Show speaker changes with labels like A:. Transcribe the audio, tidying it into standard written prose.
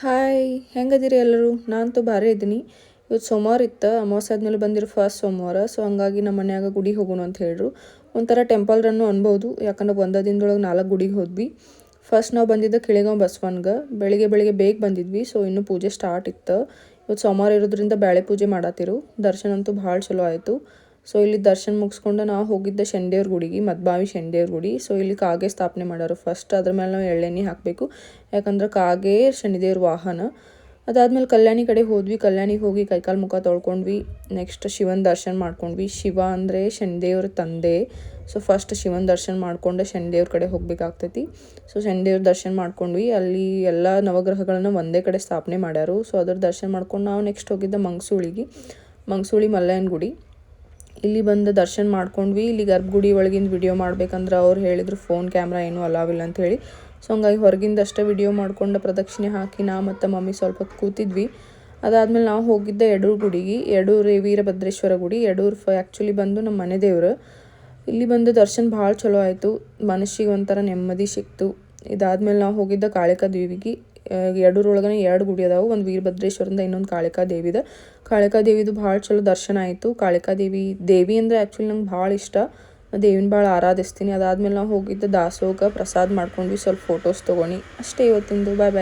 A: Hi, ಹೆಂಗದಿರಿ ಎಲ್ಲರೂ? ನಾನಂತೂ ಭಾರಿ ಇದ್ದೀನಿ. ಇವತ್ತು ಸೋಮವಾರ ಇತ್ತು, ಅಮಾವಾಸ್ಯೆ ಆದಮೇಲೆ ಬಂದಿರೋ ಫಸ್ಟ್ ಸೋಮವಾರ. ಸೊ ಹಂಗಾಗಿ ನಮ್ಮ ಮನ್ಯಾಗ ಗುಡಿಗೆ ಹೋಗೋಣ ಅಂತ ಹೇಳ್ರು. ಒಂಥರ ಟೆಂಪಲ್ ರನ್ನು ಅನ್ಬೋದು, ಯಾಕಂದ್ರೆ ಒಂದೇ ದಿನದೊಳಗೆ 4 ಗುಡಿಗೆ ಹೋದ್ವಿ. ಫಸ್ಟ್ ನಾವು ಬಂದಿದ್ದ ಕಿಳಿಗಾಂವ್ ಬಸವನ್ಗೆ ಬೆಳಿಗ್ಗೆ ಬೇಗ ಬಂದಿದ್ವಿ. ಸೊ ಇನ್ನೂ ಪೂಜೆ ಸ್ಟಾರ್ಟ್ ಇತ್ತು. ಇವತ್ತು ಸೋಮವಾರ ಇರೋದ್ರಿಂದ ಬ್ಯಾಳೆ ಪೂಜೆ ಮಾಡತ್ತಿರು. ದರ್ಶನ ಅಂತೂ ಭಾಳ ಚಲೋ ಆಯಿತು. ಸೊ ಇಲ್ಲಿ ದರ್ಶನ ಮುಗಿಸ್ಕೊಂಡು ನಾವು ಹೋಗಿದ್ದ ಶನಿದೇವ್ರ ಗುಡಿಗೆ, ಮದ್ಬಾವಿ ಶನಿದೇವ್ರ ಗುಡಿ. ಸೊ ಇಲ್ಲಿ ಕಾಗೆ ಸ್ಥಾಪನೆ ಮಾಡೋರು ಫಸ್ಟ್. ಅದ್ರ ಮೇಲೆ ನಾವು ಎಳ್ಳೆಣ್ಣೆ ಹಾಕಬೇಕು, ಯಾಕಂದ್ರೆ ಕಾಗೆ ಶನಿದೇವ್ರ ವಾಹನ. ಅದಾದ್ಮೇಲೆ ಕಲ್ಯಾಣಿ ಕಡೆ ಹೋದ್ವಿ. ಕಲ್ಯಾಣಿಗೆ ಹೋಗಿ ಕೈಕಾಲು ಮುಖ ತೊಳ್ಕೊಂಡ್ವಿ. ನೆಕ್ಸ್ಟ್ ಶಿವನ ದರ್ಶನ ಮಾಡ್ಕೊಂಡ್ವಿ. ಶಿವ ಅಂದರೆ ಶನಿದೇವ್ರ ತಂದೆ. ಸೊ ಫಸ್ಟ್ ಶಿವನ ದರ್ಶನ ಮಾಡ್ಕೊಂಡು ಶನಿದೇವ್ರ ಕಡೆ ಹೋಗ್ಬೇಕಾಗ್ತೈತಿ. ಸೊ ಶನಿದೇವ್ರ ದರ್ಶನ ಮಾಡ್ಕೊಂಡ್ವಿ. ಅಲ್ಲಿ ಎಲ್ಲ ನವಗ್ರಹಗಳನ್ನ ಒಂದೇ ಕಡೆ ಸ್ಥಾಪನೆ ಮಾಡ್ಯಾರು. ಸೊ ಅದ್ರ ದರ್ಶನ ಮಾಡ್ಕೊಂಡು ನಾವು ನೆಕ್ಸ್ಟ್ ಹೋಗಿದ್ದ ಮಂಗಸೂಳಿ ಮಲ್ಲಯ್ಯನ ಗುಡಿ. ಇಲ್ಲಿ ಬಂದು ದರ್ಶನ ಮಾಡ್ಕೊಂಡ್ವಿ. ಇಲ್ಲಿ ಗರ್ಭಗುಡಿ ಒಳಗಿಂದ ವಿಡಿಯೋ ಮಾಡ್ಬೇಕಂದ್ರೆ ಅವ್ರು ಹೇಳಿದ್ರು ಫೋನ್ ಕ್ಯಾಮ್ರಾ ಏನೂ ಅಲಾವಿಲ್ಲ ಅಂತ ಹೇಳಿ. ಸೊ ಹಂಗಾಗಿ ಹೊರಗಿಂದ ಅಷ್ಟೇ ವಿಡಿಯೋ ಮಾಡ್ಕೊಂಡು ಪ್ರದಕ್ಷಿಣೆ ಹಾಕಿ ನಾ ಮತ್ತು ಮಮ್ಮಿ ಸ್ವಲ್ಪ ಕೂತಿದ್ವಿ. ಅದಾದಮೇಲೆ ನಾವು ಹೋಗಿದ್ದ ಯಡೂರು ಗುಡಿಗೆ. ಯಡೂರು ವೀರಭದ್ರೇಶ್ವರ ಗುಡಿ. ಯಡೂರು ಆ್ಯಕ್ಚುಲಿ ಬಂದು ನಮ್ಮ ಮನೆ ದೇವರು. ಇಲ್ಲಿ ಬಂದು ದರ್ಶನ ಭಾಳ ಚಲೋ ಆಯಿತು. ಮನಸ್ಸಿಗೆ ಒಂಥರ ನೆಮ್ಮದಿ ಸಿಕ್ತು. ಇದಾದ್ಮೇಲೆ ನಾವು ಹೋಗಿದ್ದ ಕಾಳಿಕಾ ದೇವಿಗೆ. ಯಡೂರೊಳಗನೆ 2 ಗುಡಿ ಅದಾವು, ಒಂದು ವೀರಭದ್ರೇಶ್ವರಿಂದ, ಇನ್ನೊಂದು ಕಾಳಿಕಾ ದೇವಿದ. ಕಾಳಿಕಾ ದೇವಿದು ಭಾಳ ಚಲೋ ದರ್ಶನ ಆಯಿತು. ಕಾಳಿಕಾ ದೇವಿ ಅಂದರೆ ಆ್ಯಕ್ಚುಲಿ ನಂಗೆ ಭಾಳ ಇಷ್ಟ. ದೇವಿನ ಭಾಳ ಆರಾಧಿಸ್ತೀನಿ. ಅದಾದ್ಮೇಲೆ ನಾವು ಹೋಗಿದ್ದ ದಾಸೋಗ ಪ್ರಸಾದ ಮಾಡ್ಕೊಂಡ್ವಿ, ಸ್ವಲ್ಪ ಫೋಟೋಸ್ ತೊಗೊಂಡು. ಅಷ್ಟೇ ಇವತ್ತಿಂದು. ಬಾಯ್ ಬಾಯ್.